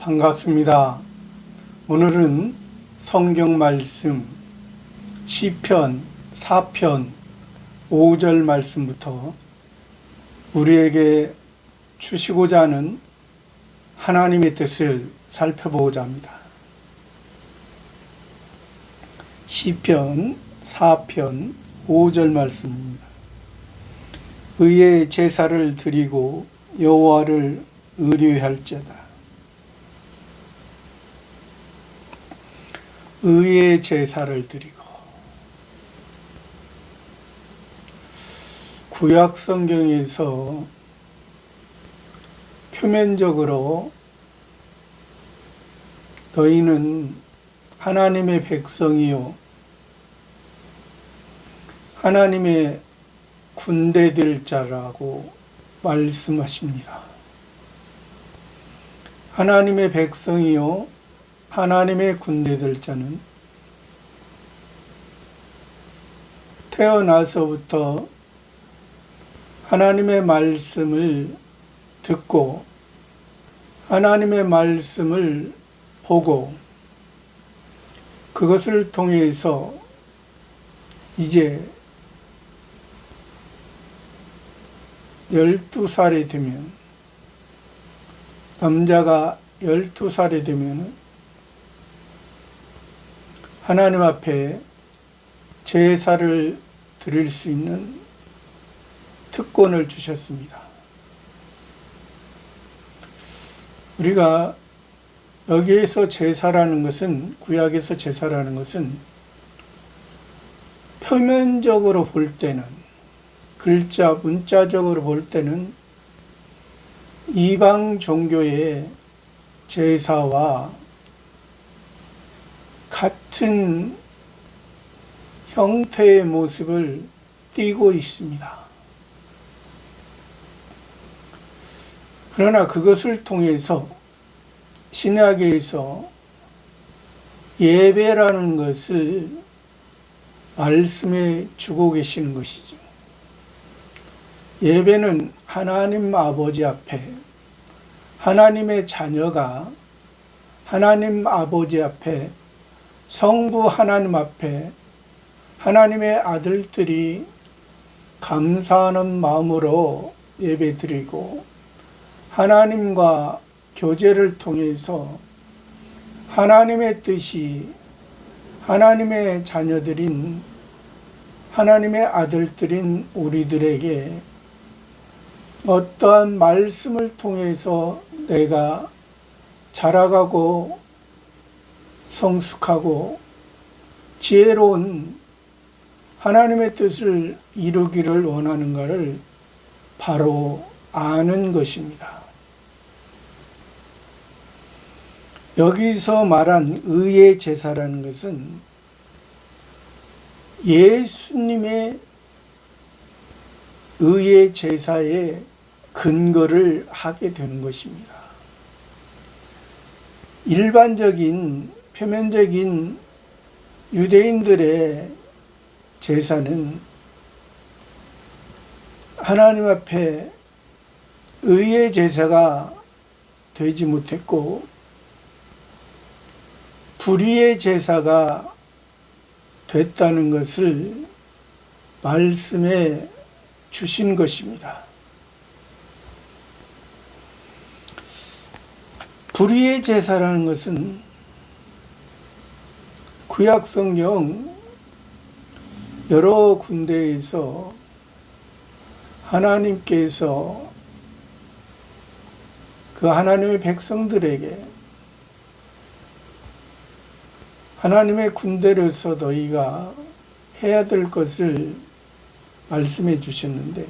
반갑습니다. 오늘은 성경 말씀 시편 4편 5절 말씀부터 우리에게 주시고자 하는 하나님의 뜻을 살펴보고자 합니다. 시편 4편 5절 말씀입니다. 의의 제사를 드리고 여호와를 의뢰할지어다. 의의 제사를 드리고. 구약 성경에서 표면적으로 너희는 하나님의 백성이요 하나님의 군대될 자라고 말씀하십니다. 하나님의 백성이요 하나님의 군대될 자는 태어나서부터 하나님의 말씀을 듣고 하나님의 말씀을 보고 그것을 통해서 이제 12살이 되면, 남자가 12살이 되면 하나님 앞에 제사를 드릴 수 있는 특권을 주셨습니다. 우리가 여기에서 제사라는 것은, 구약에서 제사라는 것은 표면적으로 볼 때는, 글자, 문자적으로 볼 때는 이방 종교의 제사와 같은 형태의 모습을 띠고 있습니다. 그러나 그것을 통해서 신약에서 예배라는 것을 말씀해 주고 계시는 것이죠. 예배는 하나님 아버지 앞에, 하나님의 자녀가 하나님 아버지 앞에, 성부 하나님 앞에 하나님의 아들들이 감사하는 마음으로 예배드리고 하나님과 교제를 통해서 하나님의 뜻이 하나님의 자녀들인 하나님의 아들들인 우리들에게 어떠한 말씀을 통해서 내가 자라가고 성숙하고 지혜로운 하나님의 뜻을 이루기를 원하는가를 바로 아는 것입니다. 여기서 말한 의의 제사라는 것은 예수님의 의의 제사의 근거를 하게 되는 것입니다. 일반적인 표면적인 유대인들의 제사는 하나님 앞에 의의 제사가 되지 못했고 불의의 제사가 됐다는 것을 말씀해 주신 것입니다. 불의의 제사라는 것은 구약 성경 여러 군데에서 하나님께서 그 하나님의 백성들에게 하나님의 군대로서 너희가 해야 될 것을 말씀해 주셨는데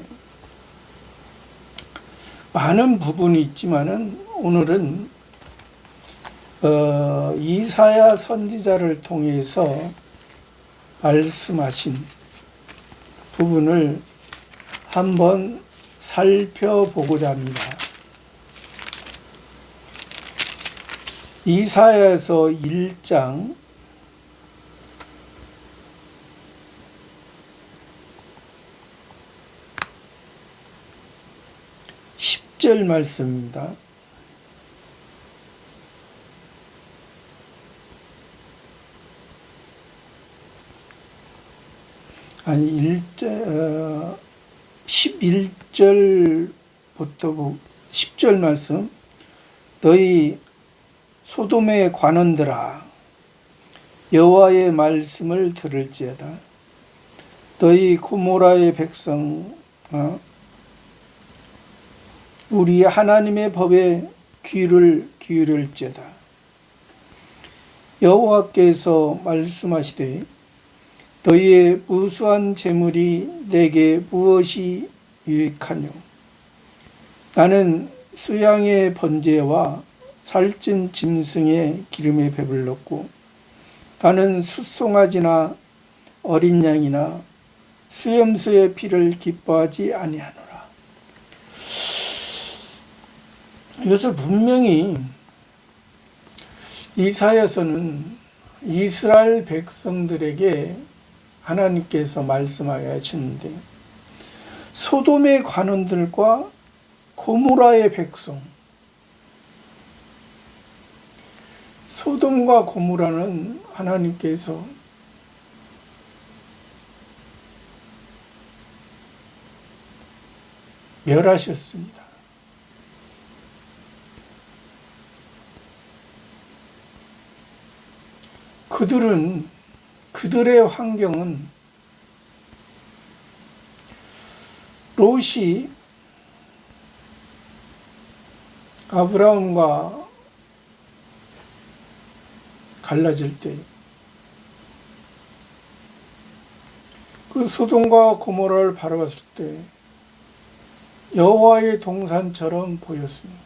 많은 부분이 있지만은 오늘은 이사야 선지자를 통해서 말씀하신 부분을 한번 살펴보고자 합니다. 이사야서 1장 10절 말씀입니다. 아니 11절부터 10절 말씀. 너희 소돔의 관원들아 여호와의 말씀을 들을지어다. 너희 고모라의 백성 우리 하나님의 법에 귀를 기울일지어다. 여호와께서 말씀하시되 너희의 무수한 재물이 내게 무엇이 유익하뇨. 나는 수양의 번제와 살찐 짐승의 기름에 배불렀고 나는 숫송아지나 어린 양이나 수염소의 피를 기뻐하지 아니하노라. 이것을 분명히 이사야서는 이스라엘 백성들에게 하나님께서 말씀하여 하시는데, 소돔의 관원들과 고모라의 백성, 소돔과 고모라는 하나님께서 멸하셨습니다. 그들의 환경은 롯이 아브라함과 갈라질 때 그 소돔과 고모라를 바라봤을 때 여호와의 동산처럼 보였습니다.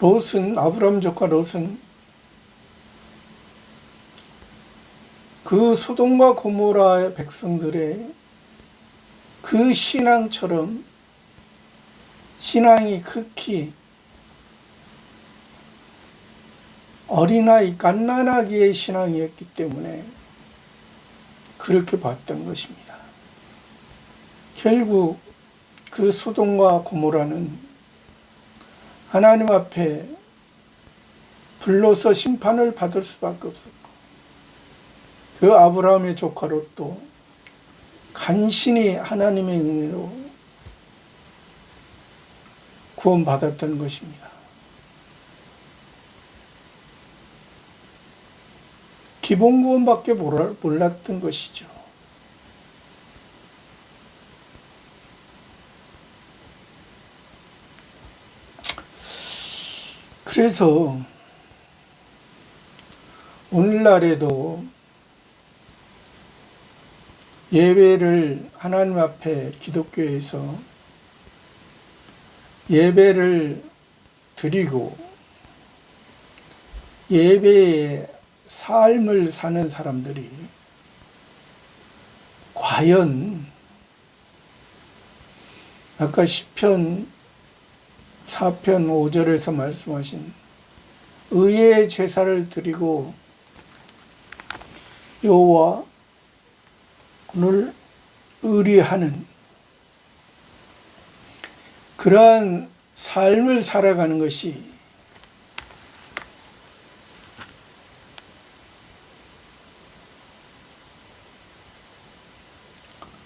아브라함 조카 롯은 그 소돔과 고모라의 백성들의 그 신앙처럼 신앙이 극히 어린아이 갓난아기의 신앙이었기 때문에 그렇게 봤던 것입니다. 결국 그 소돔과 고모라는 하나님 앞에 불로서 심판을 받을 수밖에 없었고, 그 아브라함의 조카 롯도 간신히 하나님의 은혜로 구원받았던 것입니다. 기본 구원밖에 몰랐던 것이죠. 그래서 오늘날에도 예배를 하나님 앞에 기독교에서 예배를 드리고 예배의 삶을 사는 사람들이 과연 아까 시편 4편 5절에서 말씀하신 의의 제사를 드리고 여호와를 의뢰하는 그러한 삶을 살아가는 것이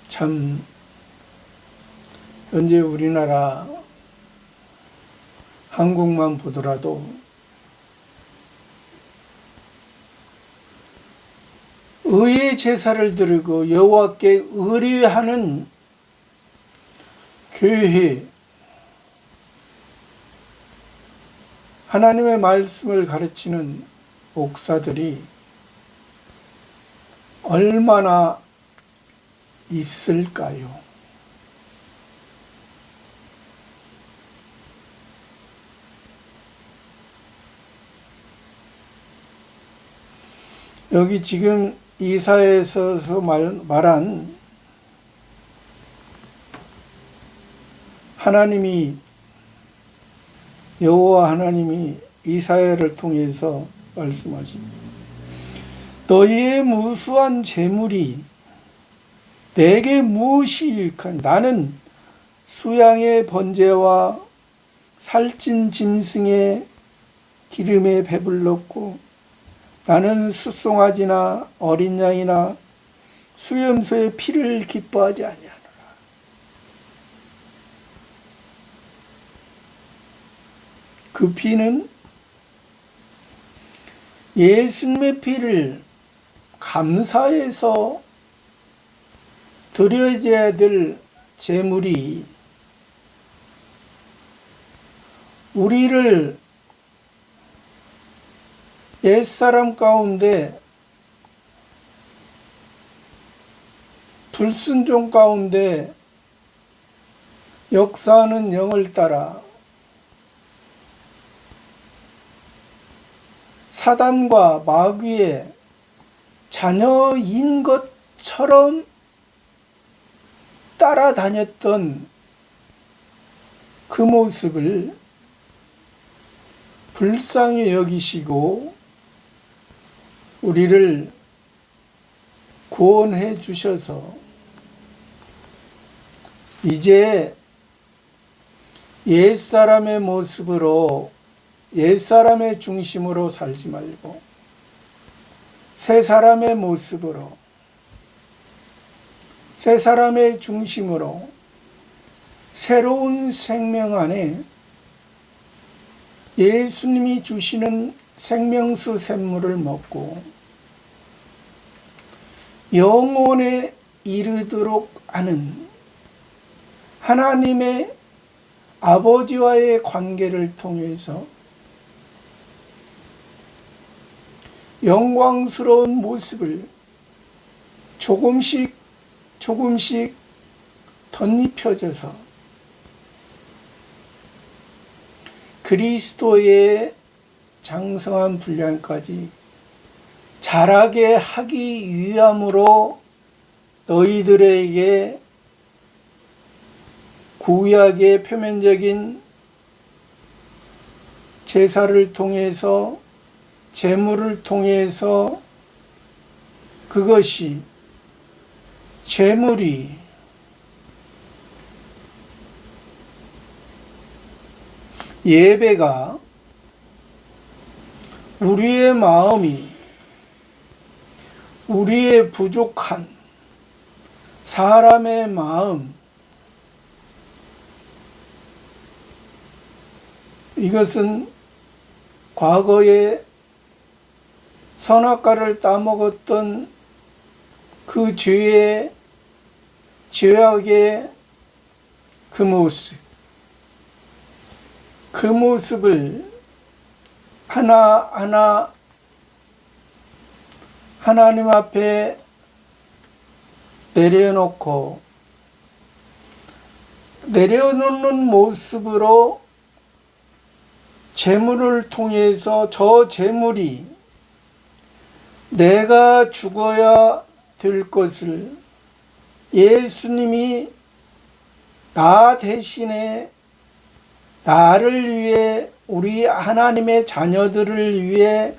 참 현재 우리나라 한국만 보더라도 의의 제사를 드리고 여호와께 의뢰하는 교회, 하나님의 말씀을 가르치는 목사들이 얼마나 있을까요? 여기 지금 이사야에서 말한 하나님이, 여호와 하나님이 이사야를 통해서 말씀하십니다. 너희의 무수한 재물이 내게 무엇이 유익한? 나는 수양의 번제와 살찐 짐승의 기름에 배불렀고 나는 숫송아지나 어린 양이나 수염소의 피를 기뻐하지 아니하노라. 그 피는 예수님의 피를 감사해서 드려져야 될 제물이 우리를 옛사람 가운데 불순종 가운데 역사하는 영을 따라 사단과 마귀의 자녀인 것처럼 따라다녔던 그 모습을 불쌍히 여기시고 우리를 구원해 주셔서 이제 옛사람의 모습으로 옛사람의 중심으로 살지 말고 새 사람의 모습으로 새 사람의 중심으로 새로운 생명 안에 예수님이 주시는 생명수 샘물을 먹고 영원에 이르도록 하는 하나님의 아버지와의 관계를 통해서 영광스러운 모습을 조금씩 덧입혀져서 그리스도의 장성한 분량까지 자라게 하기 위함으로 너희들에게 구약의 표면적인 제사를 통해서 제물을 통해서 그것이 제물이 예배가 우리의 마음이 우리의 부족한 사람의 마음 이것은 과거에 선악과를 따먹었던 그 죄악의 그 모습을 하나하나 하나님 앞에 내려놓는 모습으로 제물을 통해서 저 제물이 내가 죽어야 될 것을 예수님이 나 대신에 나를 위해 우리 하나님의 자녀들을 위해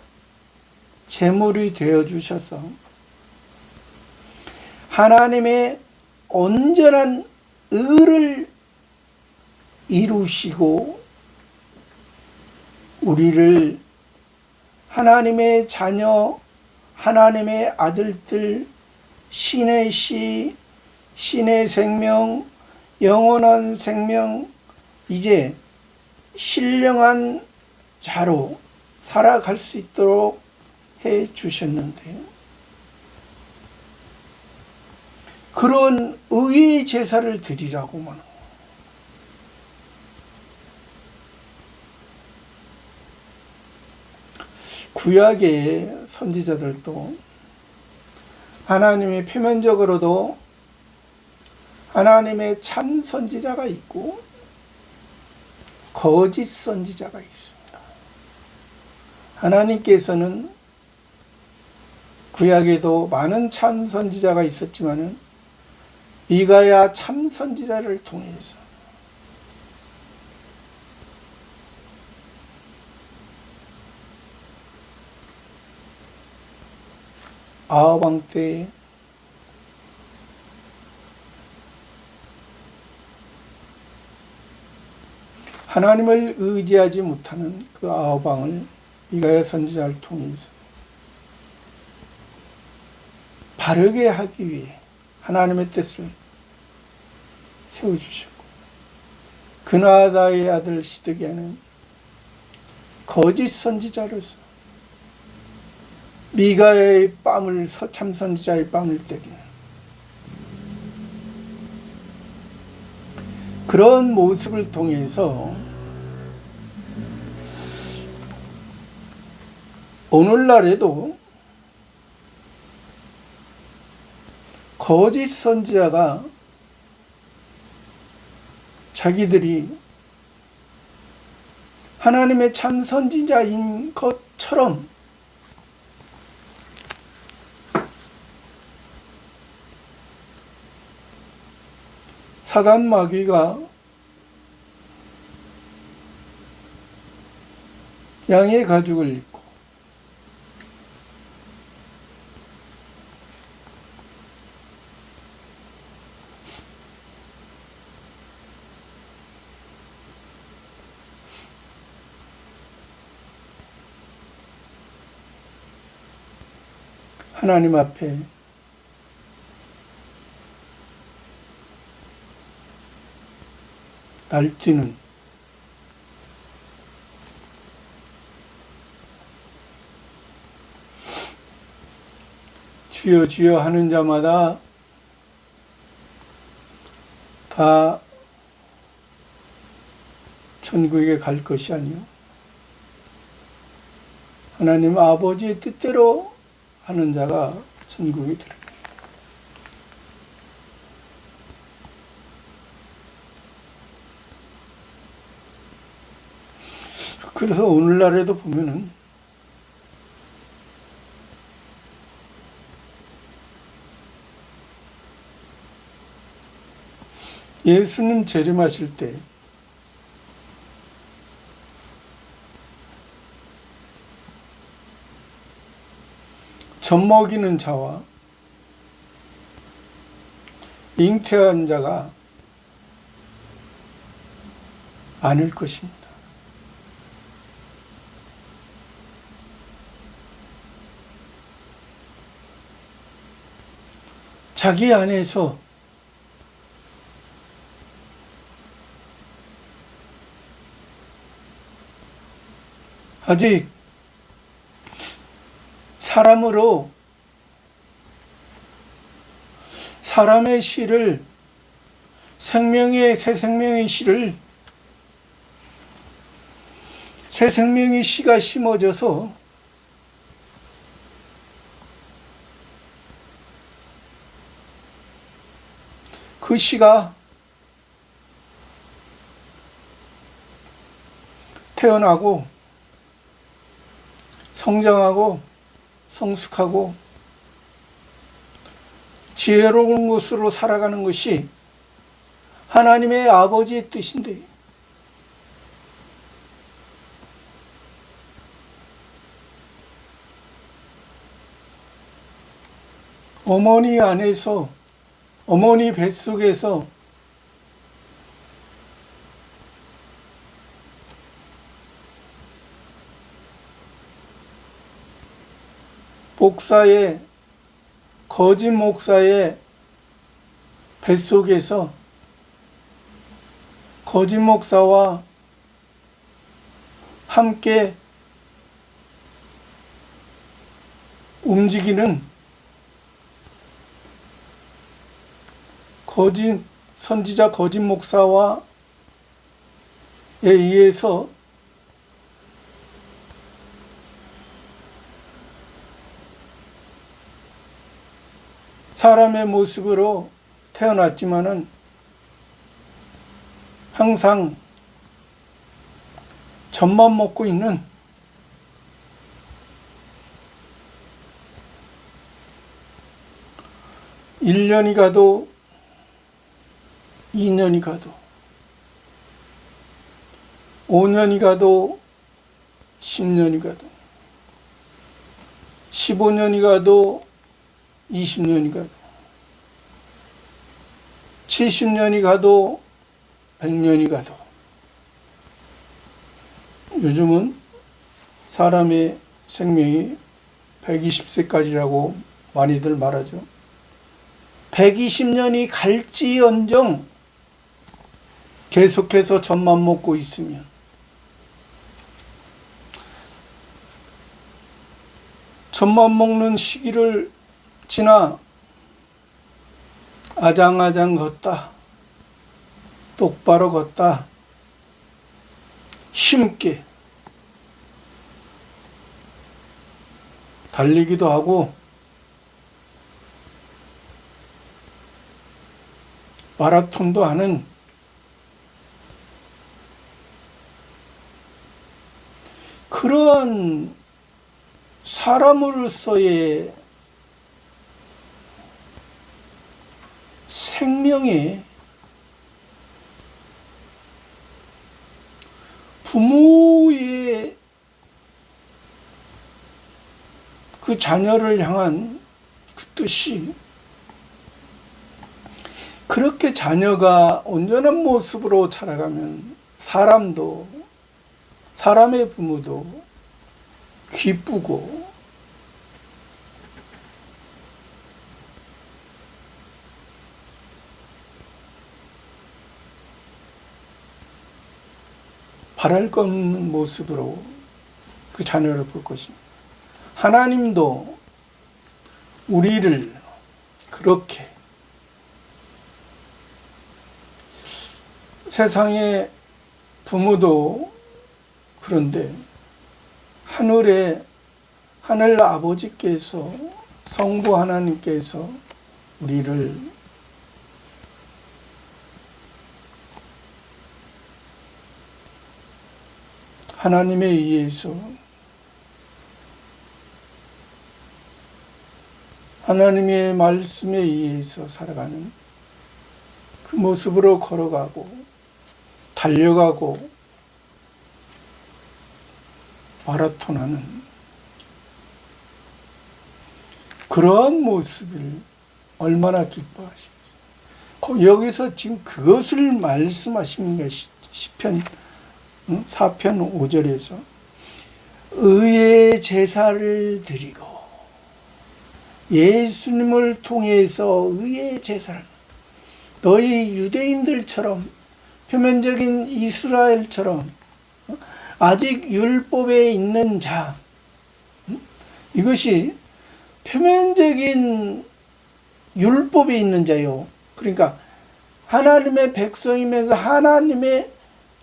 제물이 되어 주셔서 하나님의 온전한 의를 이루시고 우리를 하나님의 자녀, 하나님의 아들들, 신의 씨, 신의 생명, 영원한 생명, 이제 신령한 자로 살아갈 수 있도록 해 주셨는데요. 그런 의의 제사를 드리라고만 합니다. 구약의 선지자들도 하나님의 표면적으로도 하나님의 참 선지자가 있고 거짓 선지자가 있습니다. 하나님께서는 구약에도 많은 참 선지자가 있었지만은 미가야 참 선지자를 통해서 아합 왕 때 하나님을 의지하지 못하는 그 아합 왕을 미가야 선지자를 통해서 바르게 하기 위해 하나님의 뜻을 세워주셨고, 그나다의 아들 시드기야는 거짓 선지자로서 미가의 뺨을, 참 선지자의 뺨을 때리는 그런 모습을 통해서 오늘날에도 거짓 선지자가 자기들이 하나님의 참 선지자인 것처럼 사단 마귀가 양의 가죽을 입고 하나님 앞에 날뛰는 주여 주여 하는 자마다 다 천국에 갈 것이 아니요 하나님 아버지의 뜻대로 하는 자가 천국에 들어갑니다. 그래서 오늘날에도 보면은 예수님 재림하실 때 젖 먹이는 자와 잉태한 자가 아닐 것입니다. 자기 안에서 아직 사람으로 사람의 씨를 새 생명의 씨를 새 생명의 씨가 심어져서 그 씨가 태어나고 성장하고 성숙하고 지혜로운 것으로 살아가는 것이 하나님의 아버지의 뜻인데, 어머니 안에서, 어머니 뱃속에서 거짓 목사의 뱃속에서 거짓 목사와 함께 움직이는 거짓 선지자, 거짓 목사와에 의해서 사람의 모습으로 태어났지만은 항상 젖만 먹고 있는 (1년이) 가도 2년이 가도 5년이 가도 10년이 가도 15년이 가도 20년이 가도 70년이 가도 100년이 가도, 요즘은 사람의 생명이 120세까지라고 많이들 말하죠. 120년이 갈지언정 계속해서 젖만 먹고 있으면 젖만 먹는 시기를 지나 아장아장 걷다, 똑바로 걷다, 힘있게 달리기도 하고 마라톤도 하는 그러한 사람으로서의 생명에 부모의 그 자녀를 향한 그 뜻이 그렇게 자녀가 온전한 모습으로 자라가면 사람의 부모도 기쁘고 바랄 것 없는 모습으로 그 자녀를 볼 것입니다. 하나님도 우리를 그렇게 세상의 부모도 그런데 하늘 아버지께서 성부 하나님께서 우리를 하나님에 의해서 하나님의 말씀에 의해서 살아가는 그 모습으로 걸어가고 달려가고 마라톤하는 그러한 모습을 얼마나 기뻐하시겠어요. 여기서 지금 그것을 말씀하시는 것이 시편 4편 5절에서 의의 제사를 드리고 예수님을 통해서 의의 제사를 너희 유대인들처럼 표면적인 이스라엘처럼 아직 율법에 있는 자, 이것이 표면적인 율법에 있는 자요. 그러니까 하나님의 백성이면서 하나님의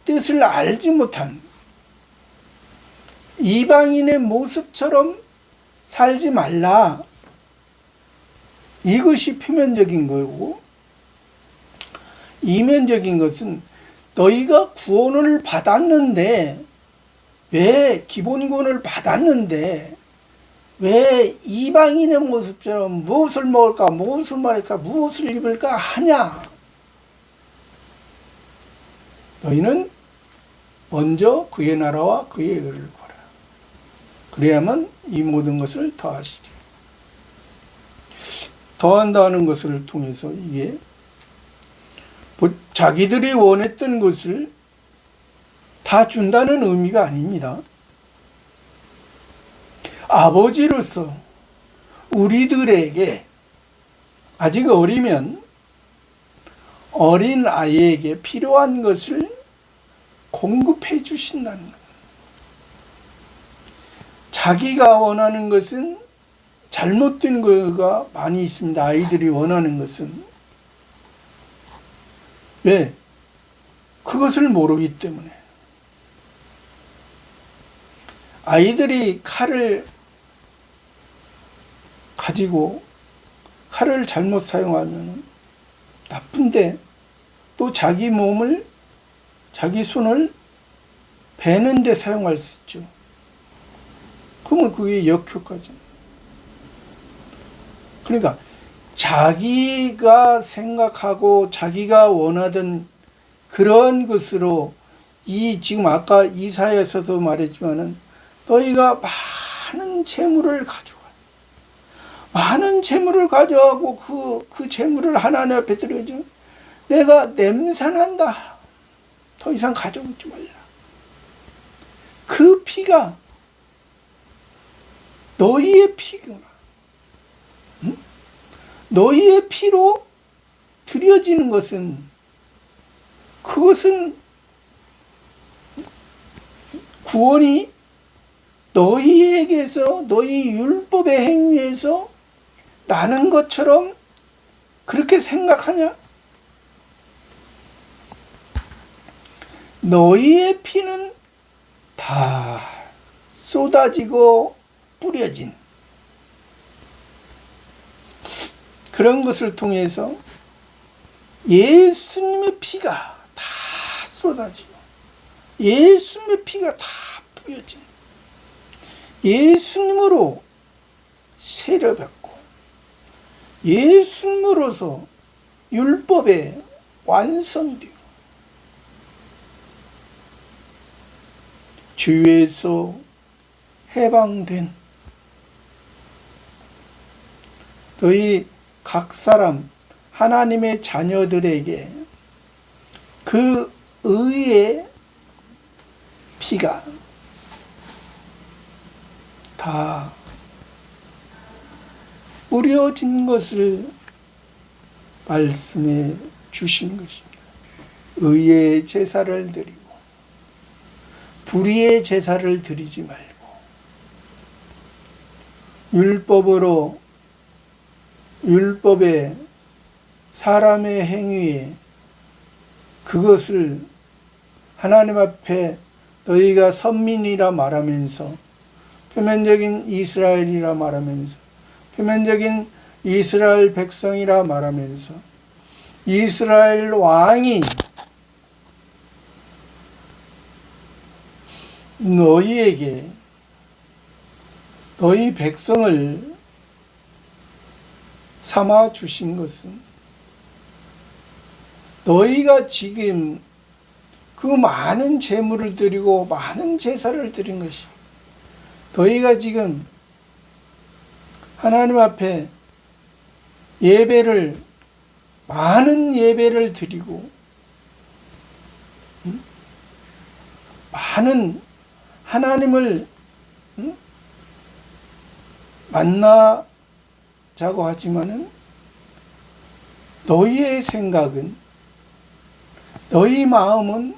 뜻을 알지 못한 이방인의 모습처럼 살지 말라. 이것이 표면적인 거고, 이면적인 것은 너희가 구원을 받았는데, 왜 기본 구원을 받았는데 왜 이방인의 모습처럼 무엇을 먹을까, 무엇을 마실까, 무엇을 입을까 하냐. 너희는 먼저 그의 나라와 그의 의를 구하라. 그래야만 이 모든 것을 더하시리. 더한다는 것을 통해서 이게 자기들이 원했던 것을 다 준다는 의미가 아닙니다. 아버지로서 우리들에게 아직 어리면 어린 아이에게 필요한 것을 공급해 주신다는 것. 자기가 원하는 것은 잘못된 거가 많이 있습니다. 아이들이 원하는 것은. 왜? 그것을 모르기 때문에. 아이들이 칼을 가지고 칼을 잘못 사용하면 나쁜데 또 자기 몸을, 자기 손을 베는 데 사용할 수 있죠. 그러면 그게 역효과죠. 그러니까 자기가 생각하고 자기가 원하던 그런 것으로 지금 아까 이사야에서도 말했지만은 너희가 많은 재물을 가져와. 많은 재물을 가져가고 그 재물을 하나님 앞에 드려줘. 내가 냄새난다. 더 이상 가져오지 말라. 그 피가 너희의 피구나. 응? 너희의 피로 드려지는 것은, 그것은 구원이 너희에게서, 너희 율법의 행위에서 나는 것처럼 그렇게 생각하냐? 너희의 피는 다 쏟아지고 뿌려진 그런 것을 통해서 예수님의 피가 다 쏟아지고 예수님의 피가 다 뿌려진, 예수님으로 세례받고 예수님으로서 율법의 완성이 되고 죄에서 해방된 너희 각 사람 하나님의 자녀들에게 그 의의 피가 다 뿌려진 것을 말씀해 주신 것입니다. 의의 제사를 드리고 불의의 제사를 드리지 말고 율법으로, 율법의 사람의 행위에 그것을 하나님 앞에 너희가 선민이라 말하면서, 표면적인 이스라엘이라 말하면서, 표면적인 이스라엘 백성이라 말하면서 이스라엘 왕이 너희에게 너희 백성을 삼아 주신 것은 너희가 지금 그 많은 제물을 드리고 많은 제사를 드린 것이, 너희가 지금 하나님 앞에 예배를, 많은 예배를 드리고 많은 하나님을 만나자고 하지만은 너희의 생각은, 너희 마음은,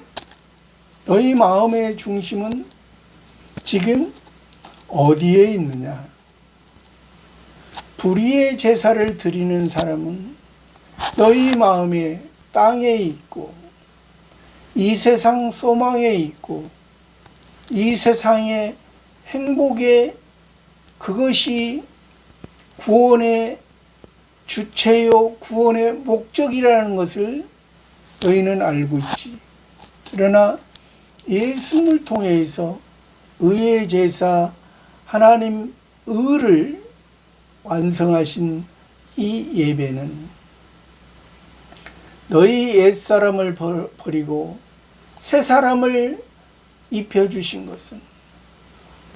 너희 마음의 중심은 지금 어디에 있느냐? 불의의 제사를 드리는 사람은 너희 마음에 땅에 있고 이 세상 소망에 있고 이 세상의 행복에, 그것이 구원의 주체요 구원의 목적이라는 것을 너희는 알고 있지. 그러나 예수님을 통해서 의의 제사, 하나님 의를 완성하신 이 예배는 너희 옛사람을 버리고 새 사람을 입혀주신 것은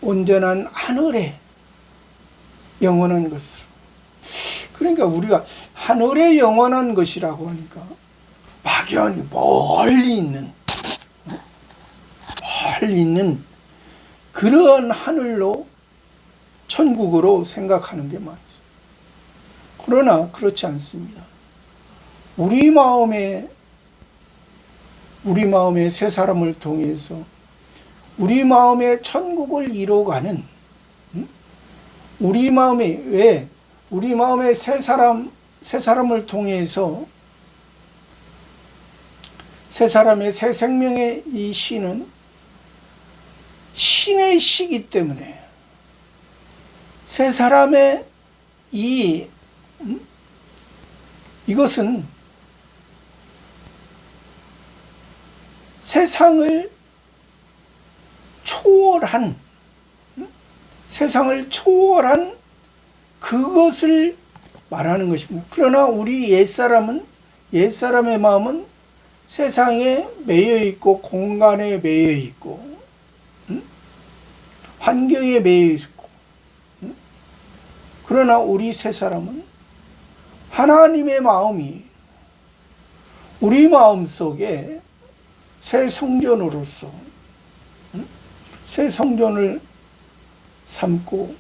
온전한 하늘의 영원한 것으로. 그러니까 우리가 하늘의 영원한 것이라고 하니까 막연히 멀리 있는 그러한 하늘로, 천국으로 생각하는 게 많습니다. 그러나 그렇지 않습니다. 우리 마음의 새 사람을 통해서 우리 마음의 천국을 이루어가는, 우리 마음의, 왜? 우리 마음의 새 사람을 통해서 새 사람의 새 생명의 이 씨는 신의 씨이기 때문에 새 사람의 이것은 세상을 초월한 그것을 말하는 것입니다. 그러나 우리 옛사람의 마음은 세상에 매여 있고 공간에 매여 있고 환경에 매여 있고, 그러나 우리 새 사람은 하나님의 마음이 우리 마음 속에 새 성전으로서 새 성전을 삼고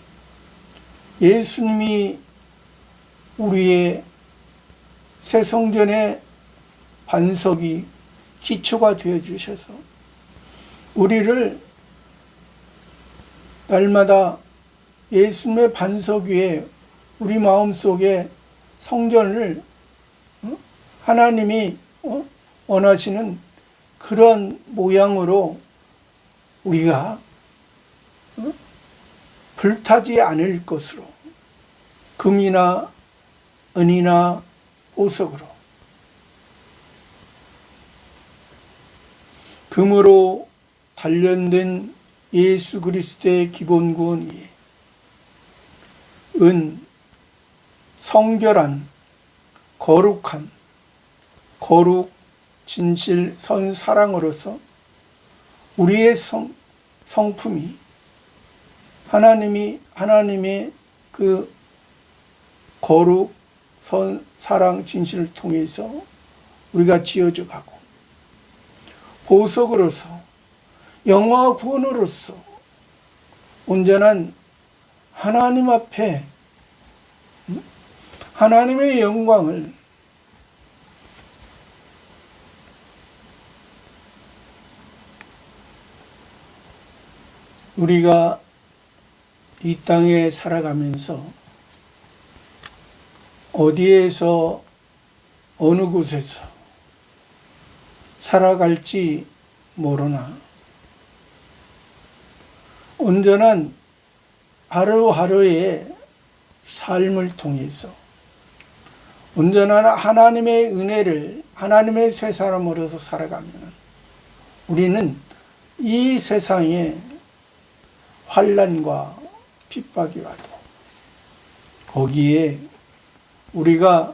예수님이 우리의 새 성전의 반석이 기초가 되어 주셔서 우리를 날마다 예수님의 반석 위에 우리 마음속에 성전을 하나님이 원하시는 그런 모양으로 우리가 불타지 않을 것으로 금이나 은이나 보석으로 금으로 단련된 예수 그리스도의 기본 구원 위에 은 성결한 거룩한 거룩 진실 선 사랑으로서 우리의 성품이 하나님의 그 거룩 선 사랑 진실을 통해서 우리가 지어져 가고 보석으로서 영화 구원으로서 온전한 하나님 앞에 하나님의 영광을 우리가 이 땅에 살아가면서 어디에서 어느 곳에서 살아갈지 모르나 온전한 하루하루의 삶을 통해서 온전한 하나님의 은혜를 하나님의 새 사람으로서 살아가면 우리는 이 세상에 환난과 핍박이 와도 거기에 우리가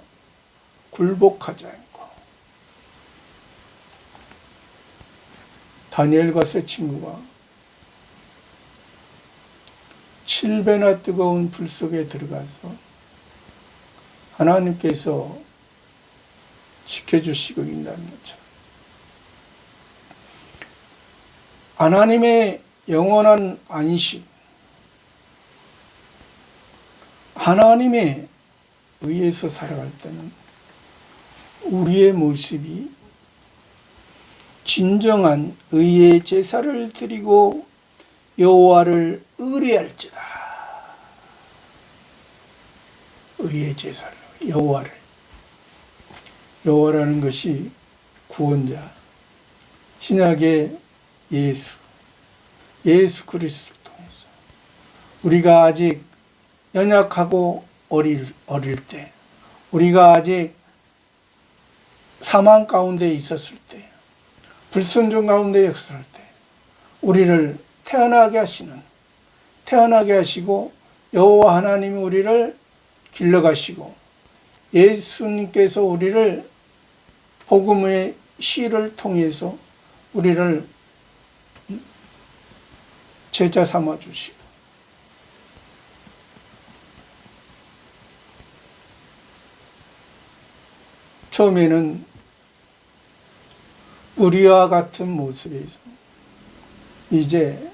굴복하지 않고 다니엘과 세 친구가 7배나 뜨거운 불 속에 들어가서 하나님께서 지켜주시고 있다는 거죠. 하나님의 영원한 안식, 하나님에 의해서 살아갈 때는 우리의 모습이 진정한 의의 제사를 드리고 여호와를 의뢰할지다. 의의 제사를, 여호와라는 것이 구원자, 신약의 예수 그리스도를 통해서 우리가 아직 연약하고 어릴 때, 우리가 아직 사망 가운데 있었을 때, 불순종 가운데 있었을 때 우리를 태어나게 하시고 여호와 하나님이 우리를 길러가시고 예수님께서 우리를 복음의 시를 통해서 우리를 제자 삼아 주시고 처음에는 우리와 같은 모습에서 이제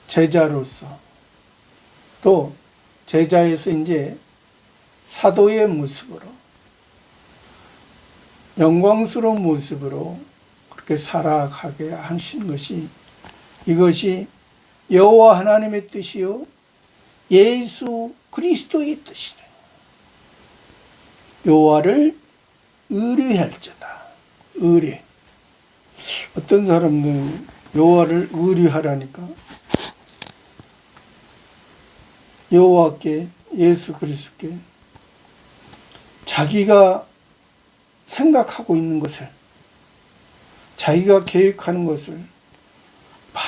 제자로서 또 제자에서 이제 사도의 모습으로 영광스러운 모습으로 그렇게 살아가게 하신 것이 이것이 여호와 하나님의 뜻이요 예수 그리스도의 뜻이래. 여호와를 의뢰할지다. 의뢰. 어떤 사람들은 여호와를 의뢰하라니까 여호와께 예수 그리스도께 자기가 생각하고 있는 것을 자기가 계획하는 것을 막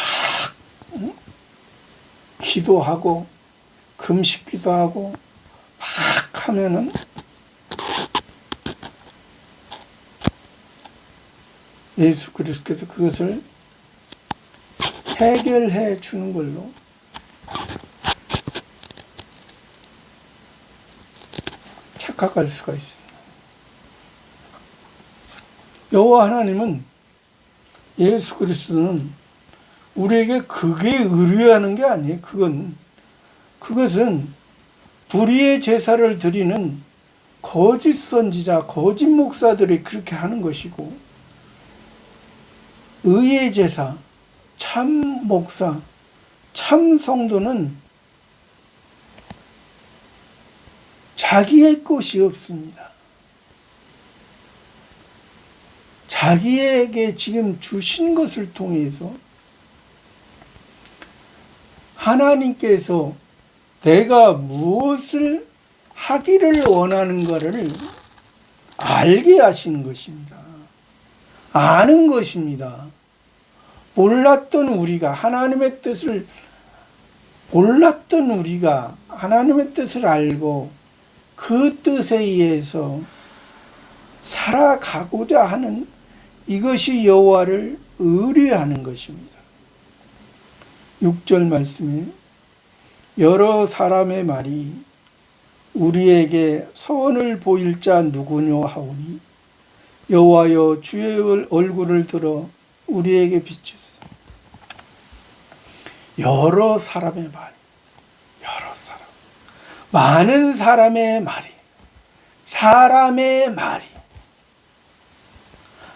기도하고 금식기도 하고 막 하면은 예수 그리스도께서 그것을 해결해 주는 걸로 착각할 수가 있습니다. 여호와 하나님은 예수 그리스도는 우리에게 그게 의뢰하는 게 아니에요. 그것은 불의의 제사를 드리는 거짓 선지자, 거짓 목사들이 그렇게 하는 것이고, 의의 제사, 참 목사, 참 성도는 자기의 것이 없습니다. 자기에게 지금 주신 것을 통해서 하나님께서 내가 무엇을 하기를 원하는가를 알게 하시는 것입니다. 아는 것입니다. 몰랐던 우리가 하나님의 뜻을 알고 그 뜻에 의해서 살아가고자 하는 이것이 여호와를 의뢰하는 것입니다. 6절 말씀에 여러 사람의 말이 우리에게 선을 보일 자 누구뇨 하오니 여호와여 주의 얼굴을 들어 우리에게 비추소서. 여러 사람의 말이, 여러 사람, 많은 사람의 말이, 사람의 말이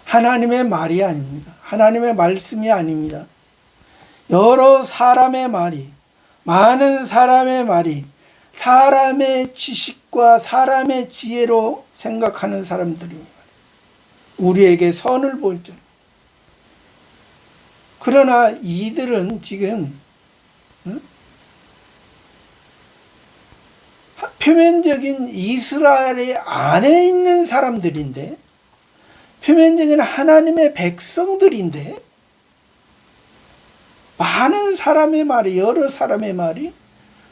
하나님의 말이 아닙니다. 하나님의 말씀이 아닙니다. 여러 사람의 말이, 많은 사람의 말이 사람의 지식과 사람의 지혜로 생각하는 사람들입니다. 우리에게 선을 보일 자. 그러나 이들은 지금 표면적인 이스라엘 안에 있는 사람들인데, 표면적인 하나님의 백성들인데, 많은 사람의 말이, 여러 사람의 말이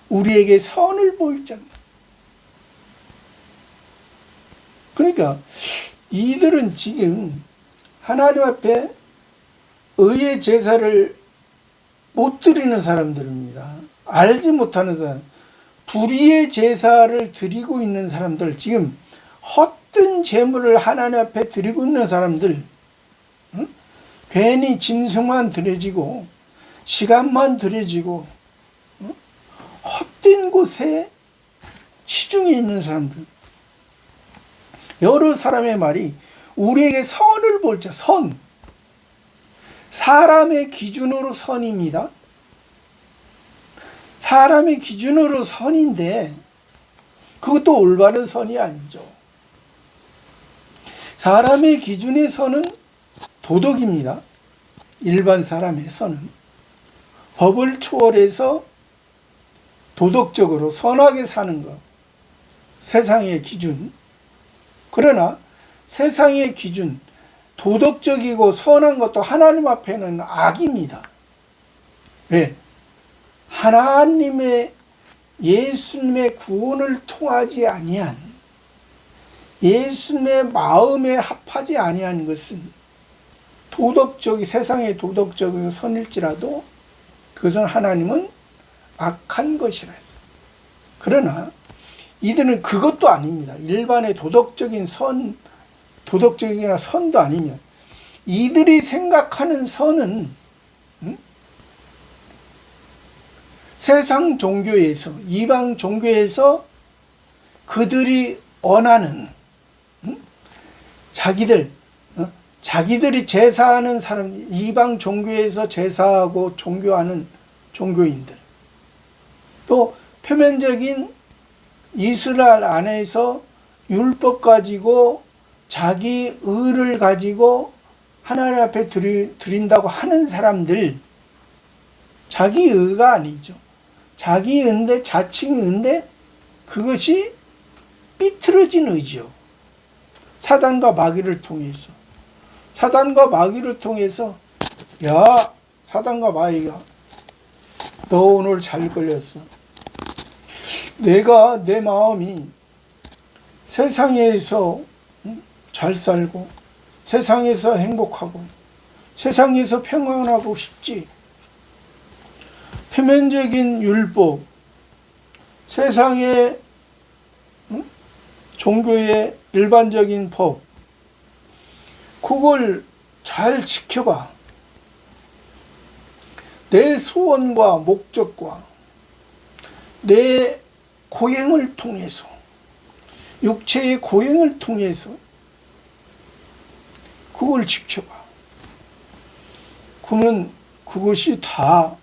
우리에게 선을 보일 자입니다. 그러니까 이들은 지금 하나님 앞에 의의 제사를 못 드리는 사람들입니다. 알지 못하는 사람, 불의의 제사를 드리고 있는 사람들, 지금 헛된 제물을 하나님 앞에 드리고 있는 사람들, 괜히 짐승만 드려지고 시간만 드려지고 헛된 곳에 치중해 있는 사람들, 여러 사람의 말이 우리에게 선을 볼 자, 선, 사람의 기준으로 선입니다. 사람의 기준으로 선인데 그것도 올바른 선이 아니죠. 사람의 기준의 선은 도덕입니다. 일반 사람의 선은 법을 초월해서 도덕적으로 선하게 사는 것, 세상의 기준. 그러나 세상의 기준, 도덕적이고 선한 것도 하나님 앞에는 악입니다. 왜? 하나님의 예수님의 구원을 통하지 아니한, 예수님의 마음에 합하지 아니한 것은 도덕적이, 세상의 도덕적이고 선일지라도 그것은 하나님은 악한 것이라 했어요. 그러나 이들은 그것도 아닙니다. 일반의 도덕적인 선, 도덕적이나 선도 아니면 이들이 생각하는 선은 세상 종교에서, 이방 종교에서 그들이 원하는 자기들이 제사하는 사람, 이방 종교에서 제사하고 종교하는 종교인들, 또 표면적인 이스라엘 안에서 율법 가지고 자기 의를 가지고 하나님 앞에 드린다고 하는 사람들, 자기 의가 아니죠. 자기 의인데, 자칭 의인데 그것이 삐뚤어진 의죠. 사단과 마귀를 통해서, 야, 사단과 마귀가 너 오늘 잘 걸렸어. 내 마음이 세상에서 잘 살고 세상에서 행복하고 세상에서 평안하고 싶지. 표면적인 율법, 세상의 종교의 일반적인 법, 그걸 잘 지켜봐. 내 소원과 목적과 내 고행을 통해서 육체의 고행을 통해서 그걸 지켜봐. 그러면 그것이 다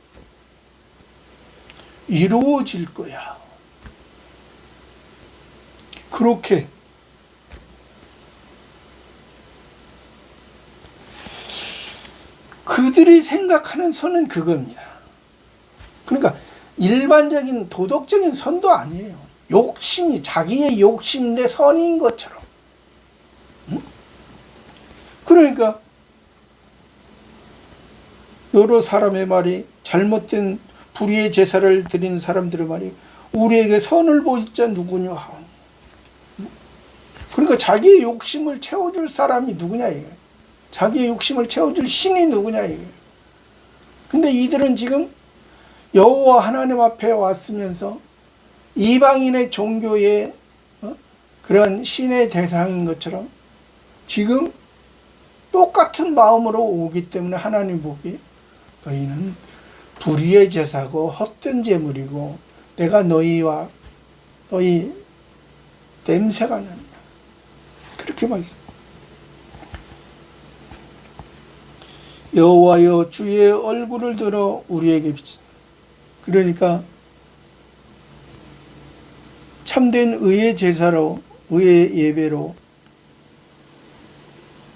이루어질 거야. 그렇게 그들이 생각하는 선은 그겁니다. 그러니까 일반적인 도덕적인 선도 아니에요. 욕심이 자기의 욕심 내 선인 것처럼. 그러니까 여러 사람의 말이 잘못된 불의의 제사를 드리는 사람들의 말이 우리에게 선을 보이자 누구냐. 그러니까 자기의 욕심을 채워줄 사람이 누구냐 이게. 자기의 욕심을 채워줄 신이 누구냐 이게. 근데 이들은 지금 여호와 하나님 앞에 왔으면서 이방인의 종교의 그런 신의 대상인 것처럼 지금 똑같은 마음으로 오기 때문에 하나님 보기 너희는 불의의 제사고 헛된 제물이고 내가 너희 냄새가 난다. 그렇게 말했습니다. 여호와여 주의 얼굴을 들어 우리에게 비치라. 그러니까 참된 의의 제사로 의의 예배로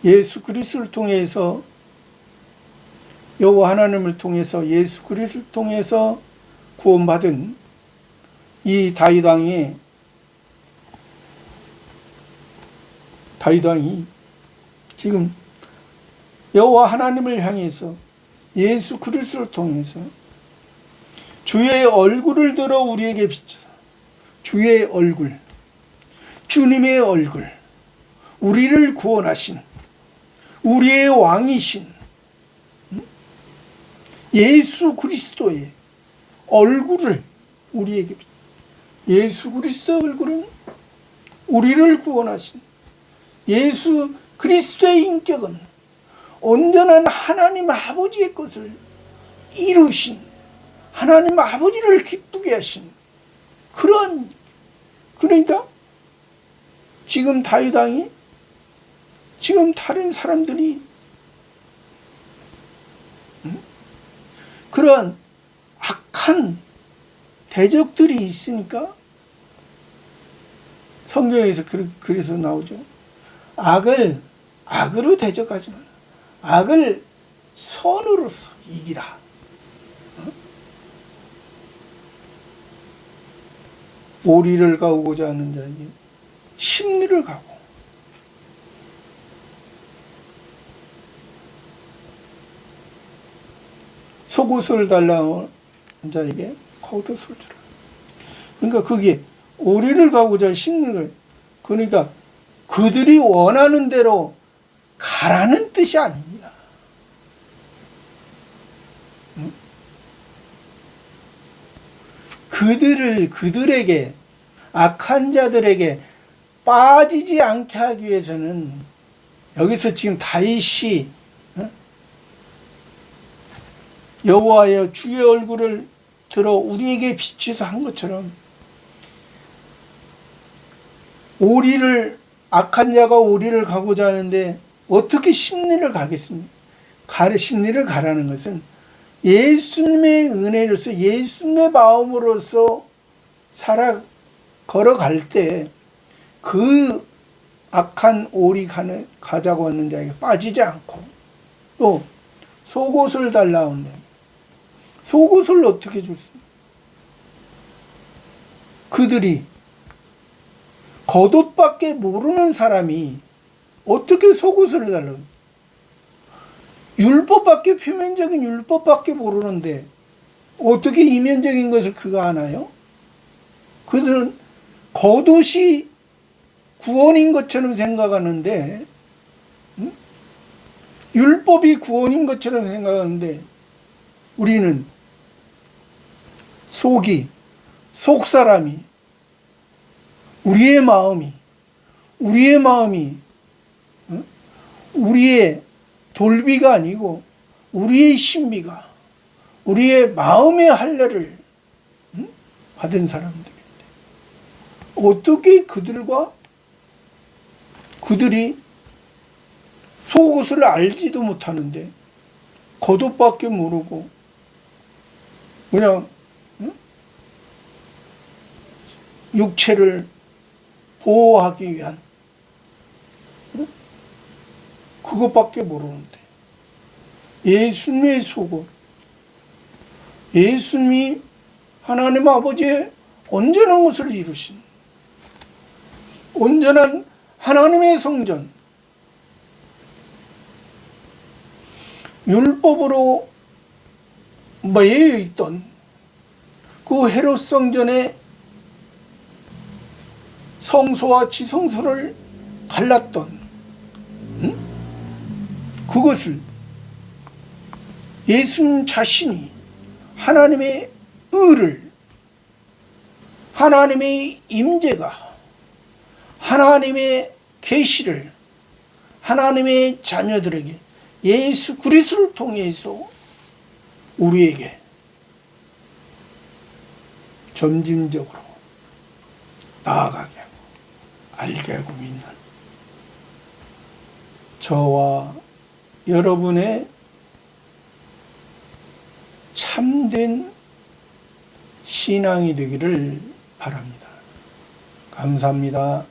예수 그리스도를 통해서 여호와 하나님을 통해서 예수 그리스도를 통해서 구원받은 이 다윗 왕이 지금 여호와 하나님을 향해서 예수 그리스도를 통해서 주의 얼굴을 들어 우리에게 비춰서 주의 얼굴, 주님의 얼굴, 우리를 구원하신 우리의 왕이신 예수 그리스도의 얼굴을 우리에게 예수 그리스도의 얼굴은 우리를 구원하신 예수 그리스도의 인격은 온전한 하나님 아버지의 것을 이루신 하나님 아버지를 기쁘게 하신 그러니까 지금 다윗 왕이 지금 다른 사람들이 그런 악한 대적들이 있으니까 성경에서 그래서 나오죠. 악으로 대적하지 마라. 악을 선으로서 이기라. 오리를 가고자 하는 자에게 심리를 가고 속옷을 달라는 자에게 겉옷을 주라. 그러니까 그게 오리를 가고자 심리를 그러니까 그들이 원하는 대로 가라는 뜻이 아닙니다. 그들에게 악한 자들에게 빠지지 않게 하기 위해서는 여기서 지금 다윗이 여호와여 주의 얼굴을 들어 우리에게 비추사 한 것처럼 악한 자가 오리를 가고자 하는데 어떻게 심리를 가겠습니까? 심리를 가라는 것은 예수님의 은혜로서 예수님의 마음으로서 걸어갈 때 그 악한 오리 가자고 하는 자에게 빠지지 않고 또 속옷을 달라오는 속옷을 어떻게 줬습니까? 그들이 겉옷밖에 모르는 사람이 어떻게 속옷을 달라고 표면적인 율법밖에 모르는데 어떻게 이면적인 것을 그가 아나요? 그들은 겉옷이 구원인 것처럼 생각하는데 율법이 구원인 것처럼 생각하는데 우리는 속사람이 우리의 마음이 우리의 돌비가 아니고 우리의 신비가 우리의 마음의 할례를 받은 사람들인데 어떻게 그들과 그들이 속옷을 알지도 못하는데 겉옷밖에 모르고 그냥 육체를 보호하기 위한 그것밖에 모르는데 예수님의 속옷, 예수님이 하나님 아버지의 온전한 것을 이루신 온전한 하나님의 성전, 율법으로 매여 있던 그 헤롯 성전의 성소와 지성소를 갈랐던 그것을 예수님 자신이 하나님의 의를, 하나님의 임재가, 하나님의 계시를 하나님의 자녀들에게 예수 그리스도를 통해서 우리에게 점진적으로 나아가게 하고 알게 하고 믿는 저와 여러분의 참된 신앙이 되기를 바랍니다. 감사합니다.